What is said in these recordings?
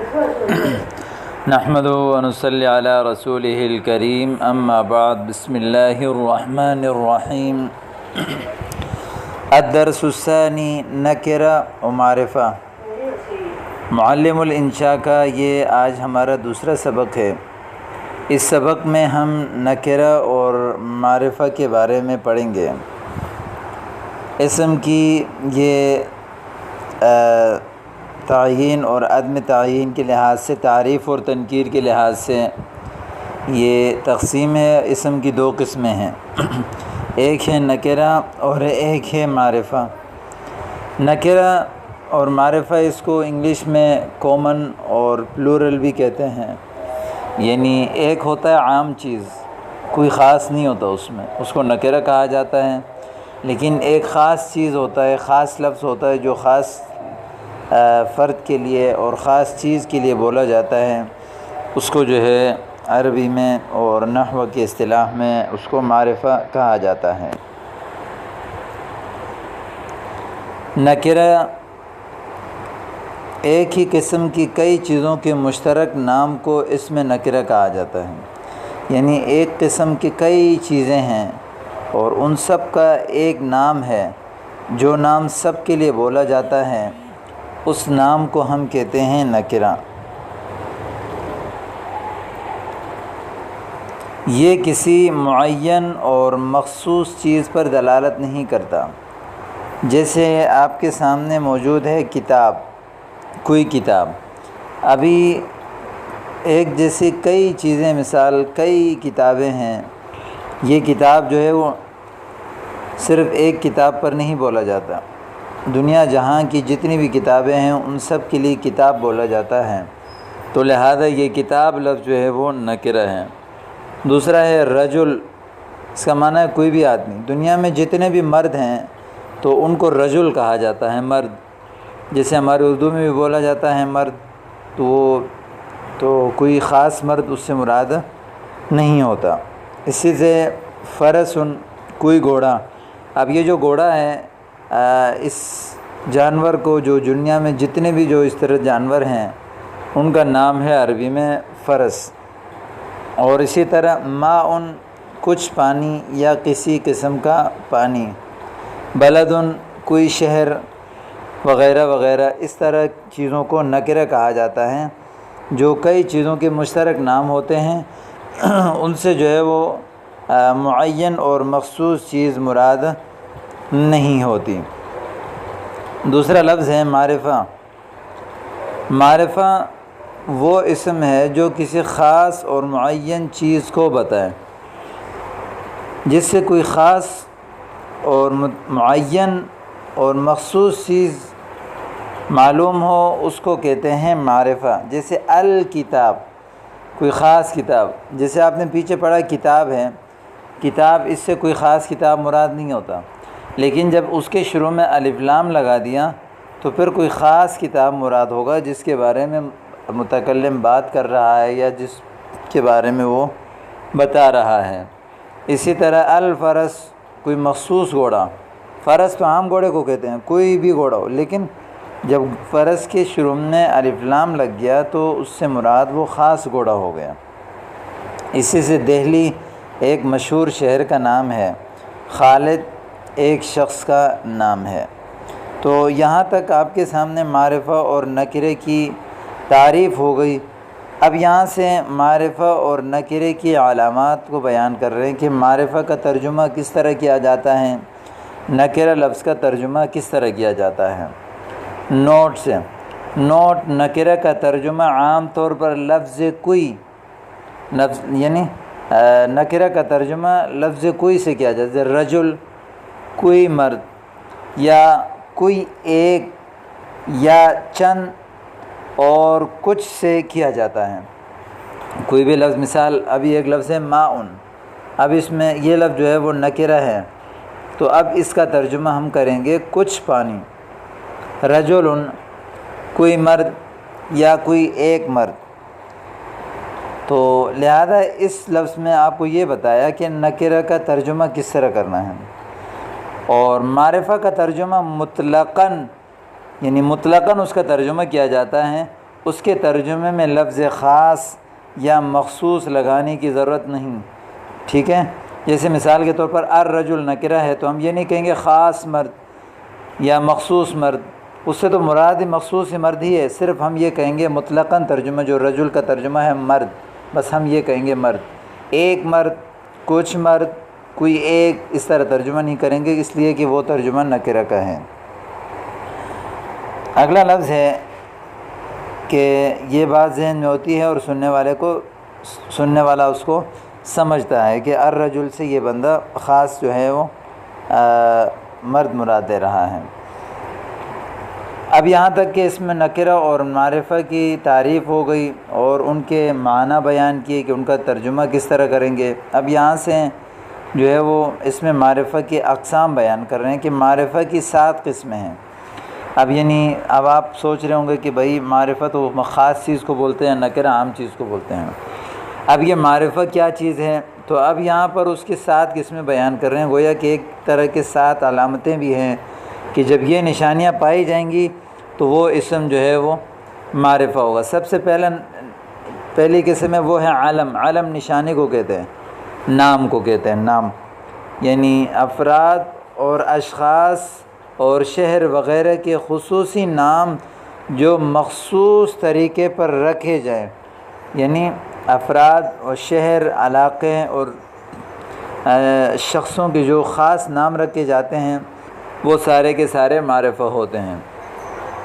نحمده ونصلي على رسوله الكريم اما بعد بسم الله الرحمن الرحیم۔ الدرس الثانی نکرہ و معرفہ۔ معلم الانشاء کا یہ آج ہمارا دوسرا سبق ہے۔ اس سبق میں ہم نکرہ اور معرفہ کے بارے میں پڑھیں گے۔ اسم کی یہ تعیین اور عدم تعیین کے لحاظ سے، تعریف اور تنکیر کے لحاظ سے یہ تقسیم ہے۔ اسم کی دو قسمیں ہیں، ایک ہے نکرہ اور ایک ہے معرفہ۔ نکرہ اور معرفہ اس کو انگلش میں کامن اور پلورل بھی کہتے ہیں، یعنی ایک ہوتا ہے عام چیز، کوئی خاص نہیں ہوتا اس میں، اس کو نکرہ کہا جاتا ہے۔ لیکن ایک خاص چیز ہوتا ہے، خاص لفظ ہوتا ہے جو خاص فرد کے لیے اور خاص چیز کے لیے بولا جاتا ہے، اس کو جو ہے عربی میں اور نحو کی اصطلاح میں اس کو معرفہ کہا جاتا ہے۔ نکرہ ایک ہی قسم کی کئی چیزوں کے مشترک نام کو اسم نکرہ کہا جاتا ہے، یعنی ایک قسم کی کئی چیزیں ہیں اور ان سب کا ایک نام ہے، جو نام سب کے لیے بولا جاتا ہے اس نام کو ہم کہتے ہیں نکرہ۔ یہ کسی معین اور مخصوص چیز پر دلالت نہیں کرتا۔ جیسے آپ کے سامنے موجود ہے کتاب، کوئی کتاب، ابھی ایک جیسی کئی چیزیں، مثال کئی کتابیں ہیں، یہ کتاب جو ہے وہ صرف ایک کتاب پر نہیں بولا جاتا، دنیا جہاں کی جتنی بھی کتابیں ہیں ان سب کے لیے کتاب بولا جاتا ہے، تو لہذا یہ کتاب لفظ جو ہے وہ نکرہ ہے۔ دوسرا ہے رجل، اس کا معنی ہے کوئی بھی آدمی، دنیا میں جتنے بھی مرد ہیں تو ان کو رجل کہا جاتا ہے، مرد، جیسے ہمارے اردو میں بھی بولا جاتا ہے مرد، تو کوئی خاص مرد اس سے مراد نہیں ہوتا۔ اسی سے فرسن، کوئی گھوڑا، اب یہ جو گھوڑا ہے اس جانور کو، جو دنیا میں جتنے بھی جو اس طرح جانور ہیں ان کا نام ہے عربی میں فرس۔ اور اسی طرح ماءن، کچھ پانی یا کسی قسم کا پانی، بلدن، کوئی شہر وغیرہ وغیرہ، اس طرح چیزوں کو نکرہ کہا جاتا ہے، جو کئی چیزوں کے مشترک نام ہوتے ہیں، ان سے جو ہے وہ معین اور مخصوص چیز مراد نہیں ہوتی۔ دوسرا لفظ ہے معرفہ۔ معرفہ وہ اسم ہے جو کسی خاص اور معین چیز کو بتائے، جس سے کوئی خاص اور معین اور مخصوص چیز معلوم ہو، اس کو کہتے ہیں معرفہ۔ جیسے الکتاب، کوئی خاص کتاب، جیسے آپ نے پیچھے پڑھا کتاب ہے، کتاب، اس سے کوئی خاص کتاب مراد نہیں ہوتا، لیکن جب اس کے شروع میں الف لام لگا دیا تو پھر کوئی خاص کتاب مراد ہوگا جس کے بارے میں متکلم بات کر رہا ہے یا جس کے بارے میں وہ بتا رہا ہے۔ اسی طرح الفرس، کوئی مخصوص گھوڑا، فرس تو عام گھوڑے کو کہتے ہیں، کوئی بھی گھوڑا ہو، لیکن جب فرس کے شروع میں الف لام لگ گیا تو اس سے مراد وہ خاص گھوڑا ہو گیا۔ اسی سے دہلی ایک مشہور شہر کا نام ہے، خالد ایک شخص کا نام ہے۔ تو یہاں تک آپ کے سامنے معرفہ اور نکرے کی تعریف ہو گئی۔ اب یہاں سے معرفہ اور نکرے کی علامات کو بیان کر رہے ہیں کہ معرفہ کا ترجمہ کس طرح کیا جاتا ہے، نکرہ لفظ کا ترجمہ کس طرح کیا جاتا ہے۔ نوٹ سے، نوٹ نکرہ کا ترجمہ عام طور پر لفظ کوئی، یعنی نکرہ کا ترجمہ لفظ کوئی سے کیا جاتا ہے، رجل، کوئی مرد، یا کوئی ایک یا چند اور کچھ سے کیا جاتا ہے۔ کوئی بھی لفظ، مثال ابھی ایک لفظ ہے ماءن، اب اس میں یہ لفظ جو ہے وہ نکرہ ہے، تو اب اس کا ترجمہ ہم کریں گے کچھ پانی۔ رجل، کوئی مرد یا کوئی ایک مرد۔ تو لہذا اس لفظ میں آپ کو یہ بتایا کہ نکرہ کا ترجمہ کس طرح کرنا ہے۔ اور معرفہ کا ترجمہ مطلقاً، یعنی مطلقاً اس کا ترجمہ کیا جاتا ہے اس کے ترجمے میں لفظ خاص یا مخصوص لگانے کی ضرورت نہیں، ٹھیک ہے۔ جیسے مثال کے طور پر الرجل نکرہ ہے تو ہم یہ نہیں کہیں گے خاص مرد یا مخصوص مرد، اس سے تو مراد مخصوص مرد ہی ہے، صرف ہم یہ کہیں گے مطلقاً ترجمہ جو رجل کا ترجمہ ہے مرد، بس ہم یہ کہیں گے مرد، ایک مرد، کچھ مرد، کوئی ایک، اس طرح ترجمہ نہیں کریں گے، اس لیے کہ وہ ترجمہ نکرہ کا ہے۔ اگلا لفظ ہے کہ یہ بات ذہن میں ہوتی ہے اور سننے والا اس کو سمجھتا ہے کہ الرجل سے یہ بندہ خاص جو ہے وہ مرد مراد دے رہا ہے۔ اب یہاں تک کہ اس میں نکرہ اور معرفہ کی تعریف ہو گئی اور ان کے معنی بیان کیے کہ ان کا ترجمہ کس طرح کریں گے۔ اب یہاں سے جو ہے وہ اس میں معرفہ کی اقسام بیان کر رہے ہیں کہ معرفہ کی 7 قسمیں ہیں۔ اب یعنی اب آپ سوچ رہے ہوں گے کہ بھائی معرفہ تو خاص چیز کو بولتے ہیں، نکرہ عام چیز کو بولتے ہیں، اب یہ معرفہ کیا چیز ہے؟ تو اب یہاں پر اس کی 7 قسمیں بیان کر رہے ہیں، گویا کہ ایک طرح کے 7 علامتیں بھی ہیں کہ جب یہ نشانیاں پائی جائیں گی تو وہ اسم جو ہے وہ معرفہ ہوگا۔ سب سے پہلی قسم ہے وہ ہے علم۔ علم نشانی کو کہتے ہیں، نام کو کہتے ہیں، نام یعنی افراد اور اشخاص اور شہر وغیرہ کے خصوصی نام جو مخصوص طریقے پر رکھے جائیں، یعنی افراد اور شہر، علاقے اور شخصوں کے جو خاص نام رکھے جاتے ہیں وہ سارے کے سارے معرفہ ہوتے ہیں۔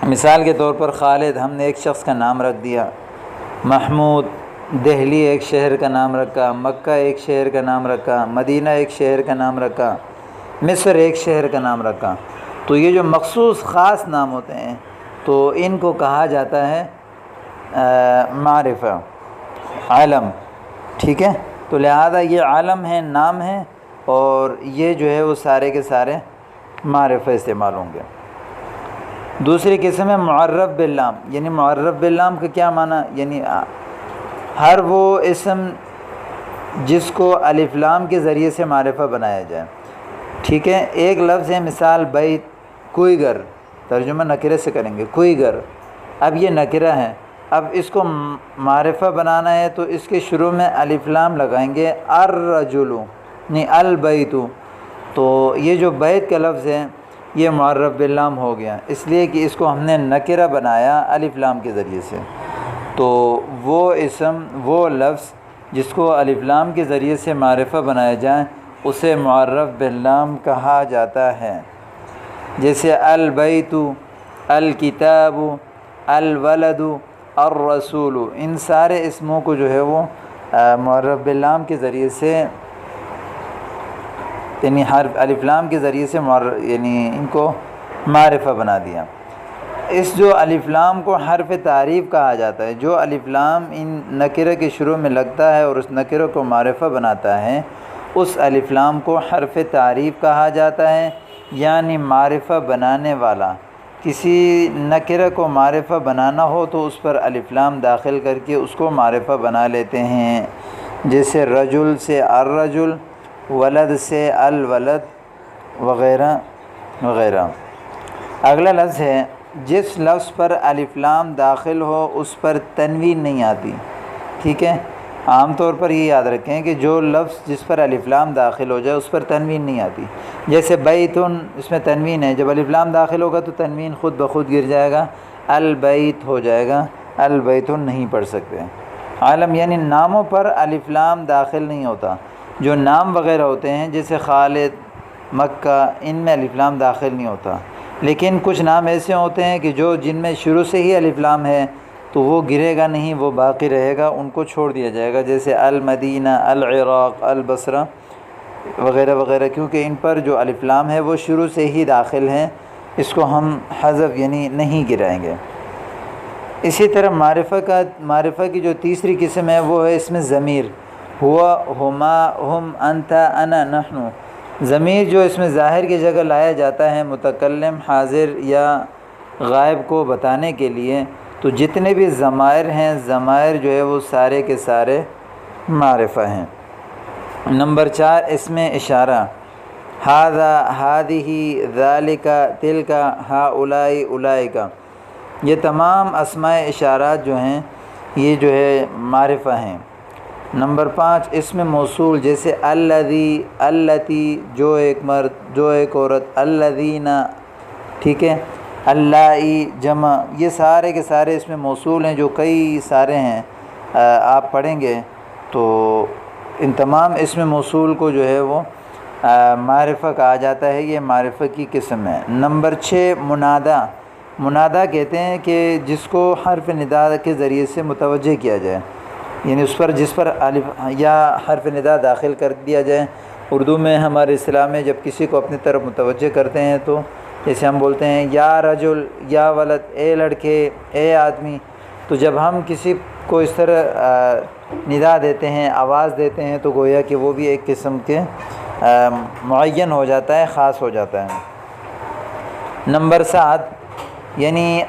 مثال کے طور پر خالد، ہم نے ایک شخص کا نام رکھ دیا، محمود، دہلی ایک شہر کا نام رکھا، مکہ ایک شہر کا نام رکھا، مدینہ ایک شہر کا نام رکھا، مصر ایک شہر کا نام رکھا۔ تو یہ جو مخصوص خاص نام ہوتے ہیں تو ان کو کہا جاتا ہے معرفہ، علم، ٹھیک ہے۔ تو لہذا یہ علم ہے، نام ہے، اور یہ جو ہے وہ سارے کے سارے معرفہ استعمال ہوں گے۔ دوسری قسم ہے معرف باللام، یعنی معرف باللام کا کیا معنی؟ یعنی ہر وہ اسم جس کو الف لام کے ذریعے سے معرفہ بنایا جائے، ٹھیک ہے۔ ایک لفظ ہے مثال بیت، کوئی گھر، ترجمہ نکرہ سے کریں گے، کوئی گھر۔ اب یہ نکرہ ہے، اب اس کو معرفہ بنانا ہے تو اس کے شروع میں الف لام لگائیں گے، الرجل یعنی البیت، تو یہ جو بیت کا لفظ ہے یہ معرف باللام ہو گیا، اس لیے کہ اس کو ہم نے نکرہ بنایا الف لام کے ذریعے سے۔ تو وہ اسم، وہ لفظ جس کو الف لام کے ذریعے سے معرفہ بنایا جائے اسے معرف باللام کہا جاتا ہے۔ جیسے البیت، الکتاب، الولد، الرسول، ان سارے اسموں کو جو ہے وہ معرف باللام کے ذریعے سے، یعنی حرف الف لام کے ذریعے سے یعنی ان کو معرفہ بنا دیا۔ اس جو الف لام کو حرف تعریف کہا جاتا ہے، جو الف لام ان نکرہ کے شروع میں لگتا ہے اور اس نکرہ کو معرفہ بناتا ہے، اس الف لام کو حرف تعریف کہا جاتا ہے، یعنی معرفہ بنانے والا۔ کسی نکرہ کو معرفہ بنانا ہو تو اس پر الف لام داخل کر کے اس کو معرفہ بنا لیتے ہیں، جیسے رجل سے الرجل، ولد سے الولد، وغیرہ وغیرہ۔ اگلا لفظ ہے جس لفظ پر الف لام داخل ہو اس پر تنوین نہیں آتی، ٹھیک ہے۔ عام طور پر یہ یاد رکھیں کہ جو لفظ جس پر الف لام داخل ہو جائے اس پر تنوین نہیں آتی، جیسے بیتن، اس میں تنوین ہے، جب الف لام داخل ہوگا تو تنوین خود بخود گر جائے گا، البیت ہو جائے گا، البیتن نہیں پڑھ سکتے۔ عالم یعنی ناموں پر الف لام داخل نہیں ہوتا، جو نام وغیرہ ہوتے ہیں جیسے خالد، مکہ، ان میں الف لام داخل نہیں ہوتا، لیکن کچھ نام ایسے ہوتے ہیں کہ جن میں شروع سے ہی الف لام ہے تو وہ گرے گا نہیں، وہ باقی رہے گا، ان کو چھوڑ دیا جائے گا، جیسے المدینہ، العراق، البصرہ وغیرہ وغیرہ، کیونکہ ان پر جو الف لام ہے وہ شروع سے ہی داخل ہیں، اس کو ہم حذف یعنی نہیں گرائیں گے۔ اسی طرح معرفہ کی جو تیسری قسم ہے وہ ہے اس میں ضمیر، ہوا، ہما، ہم، انت، انا، نحن۔ ضمیر جو اس میں ظاہر کی جگہ لایا جاتا ہے متکلم، حاضر یا غائب کو بتانے کے لیے، تو جتنے بھی ضمائر ہیں، ضمائر جو ہے وہ سارے کے سارے معرفہ ہیں۔ نمبر 4 اس میں اشارہ، ھذا، ھذہ، ذالک، تلک، ہؤلاء، اولئک۔ یہ تمام اسماء اشارات جو ہیں یہ جو ہے معرفہ ہیں۔ نمبر 5 اسم موصول، جیسے الذی، اللتی، جو ایک مرد، جو ایک عورت، الذین، ٹھیک ہے، اللائی جمع، یہ سارے کے سارے اسم موصول ہیں جو کئی سارے ہیں، آپ پڑھیں گے تو ان تمام اسم موصول کو جو ہے وہ معرفہ کہا جاتا ہے، یہ معرفہ کی قسم ہے۔ نمبر 6 منادا، منادا کہتے ہیں کہ جس کو حرف ندا کے ذریعے سے متوجہ کیا جائے، یعنی اس پر جس پر الف یا حرف ندا داخل کر دیا جائے۔ اردو میں ہمارے اصطلاح میں جب کسی کو اپنی طرف متوجہ کرتے ہیں تو جیسے ہم بولتے ہیں یا رجل، یا ولد، اے لڑکے، اے آدمی، تو جب ہم کسی کو اس طرح ندا دیتے ہیں، آواز دیتے ہیں، تو گویا کہ وہ بھی ایک قسم کے معین ہو جاتا ہے، خاص ہو جاتا ہے۔ نمبر 7 یعنی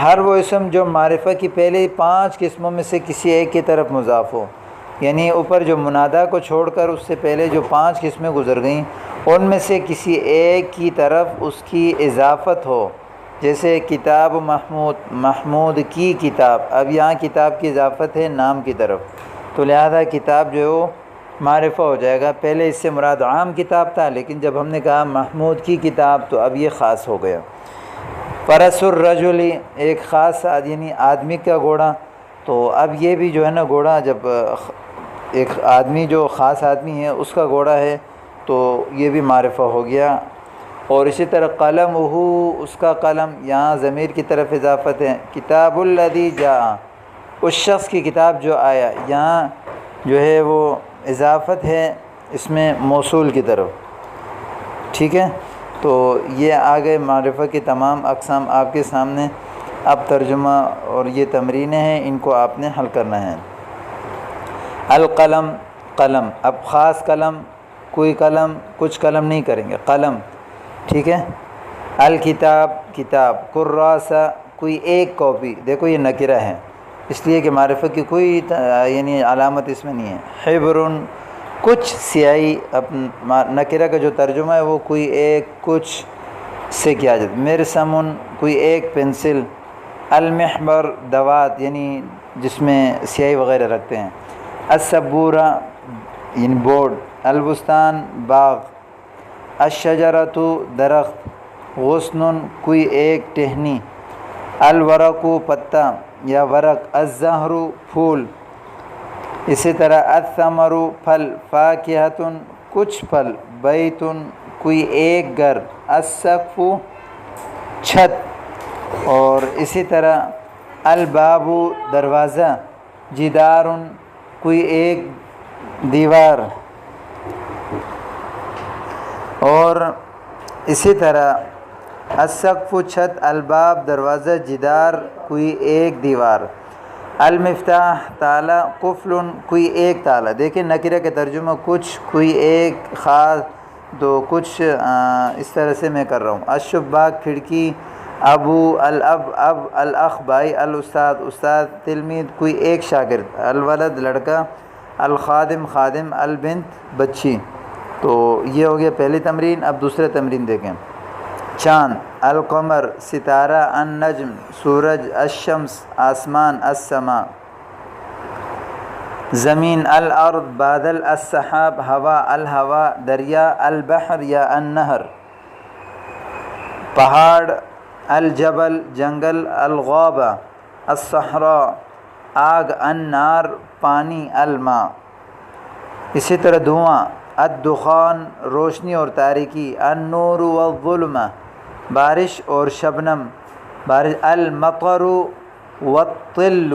ہر وہ اسم جو معرفہ کی پہلے 5 قسموں میں سے کسی ایک کی طرف مضاف ہو، یعنی اوپر جو منادا کو چھوڑ کر اس سے پہلے جو 5 قسمیں گزر گئیں ان میں سے کسی ایک کی طرف اس کی اضافت ہو، جیسے کتاب محمود، محمود کی کتاب، اب یہاں کتاب کی اضافت ہے نام کی طرف، تو لہذا کتاب جو ہے وہ معرفہ ہو جائے گا۔ پہلے اس سے مراد عام کتاب تھا، لیکن جب ہم نے کہا محمود کی کتاب تو اب یہ خاص ہو گیا۔ فرس الرجل، ایک خاص یعنی آدمی کا گھوڑا، تو اب یہ بھی جو ہے نا گھوڑا، جب ایک آدمی جو خاص آدمی ہے اس کا گھوڑا ہے تو یہ بھی معرفہ ہو گیا۔ اور اسی طرح قلم ہو، اس کا قلم، یہاں ضمیر کی طرف اضافت ہے۔ کتاب الذی جاء، اس شخص کی کتاب جو آیا، یہاں جو ہے وہ اضافت ہے اس میں موصول کی طرف، ٹھیک ہے۔ تو یہ آگے معرفہ کی تمام اقسام آپ کے سامنے، اب ترجمہ اور یہ تمرینیں ہیں، ان کو آپ نے حل کرنا ہے۔ القلم، قلم، اب خاص قلم، کوئی قلم، کچھ قلم نہیں کریں گے، قلم، ٹھیک ہے۔ الکتاب، کتاب، کراسہ، کوئی ایک کاپی، دیکھو یہ نکرہ ہے اس لیے کہ معرفہ کی کوئی یعنی علامت اس میں نہیں ہے۔ حبرن، کچھ سیاہی، اب نکرہ کا جو ترجمہ ہے وہ کوئی ایک، کچھ سے کیا جاتا ہے۔ مرسمن، کوئی ایک پنسل۔ المحبر، دوات یعنی جس میں سیاہی وغیرہ رکھتے ہیں۔ السبورہ یعنی بورڈ۔ البستان، باغ۔ الشجرۃ، درخت۔ غصن، کوئی ایک ٹہنی۔ الورق، پتا یا ورق۔ الزہر، پھول۔ اسی طرح الثمر، پھل۔ فاکہۃ، کچھ پھل۔ بیت، کوئی ایک گھر۔ السقف، چھت۔ اور اسی طرح الباب، دروازہ۔ جدار، کوئی ایک دیوار۔ اور اسی طرح السقف، چھت، الباب، دروازہ، جدار، کوئی ایک دیوار۔ المفتاح، تالا۔ قفل، کوئی ایک تالا۔ دیکھیں نکرہ کے ترجمہ کچھ، کوئی ایک، خاص، دو، کچھ اس طرح سے میں کر رہا ہوں۔ الشباک، کھڑکی۔ ابو، الاب، اب۔ الاخ، بھائی۔ الاستاذ، استاد۔ تلمید، کوئی ایک شاگرد۔ الولد، لڑکا۔ الخادم، خادم۔ البنت، بچی۔ تو یہ ہو گیا پہلی تمرین۔ اب دوسرا تمرین دیکھیں۔ چاند۔ القمر، ستارہ۔ النجم، سورج۔ الشمس، آسمان۔ السماء، زمین۔ الارض، بادل۔ السحاب، ہوا۔ الہوا، دریا۔ البحر یا النہر، پہاڑ۔ الجبل، جنگل۔ الغابہ، الصحراء، آگ۔ النار، پانی۔ الماء، اسی طرح دھواں۔ الدخان، روشنی اور تاریکی۔ النور والظلمہ، بارش اور شبنم، بارش۔ المطر والطل،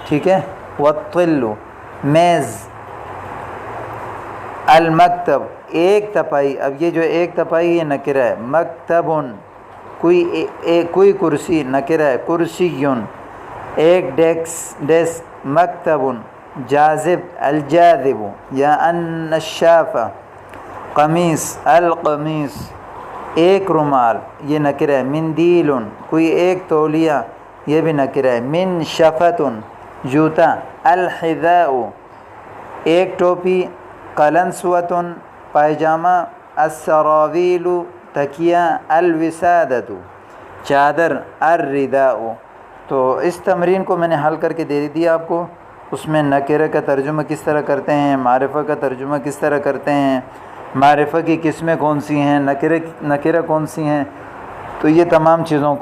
ٹھیک ہے، والطل، میز۔ المکتب، ایک تپائی، اب یہ جو ایک تپائی یہ نکرہ ہے۔ مکتب، کوئی کرسی، نکرہ ہے۔ کرسیٌ، ایک ڈیسک۔ مکتب، جاذب۔ الجاذب یا النشافہ، قمیص۔ القمیص، ایک رومال، یہ نکرہ ہے۔ مندیل، کوئی ایک تولیہ، یہ بھی نکرہ ہے۔ منشفۃ، جوتا۔ الحذاء، ایک ٹوپی۔ قلنسوۃ، پائجامہ۔ السراویل، تکیہ۔ الوسادۃ، چادر الرداء. تو اس تمرین کو میں نے حل کر کے دے دیا آپ کو. اس میں نکرہ کا ترجمہ کس طرح کرتے ہیں، معرفہ کا ترجمہ کس طرح کرتے ہیں، معرفہ کی قسمیں کون سی ہیں، نکرہ کون سی ہیں. تو یہ تمام چیزوں کو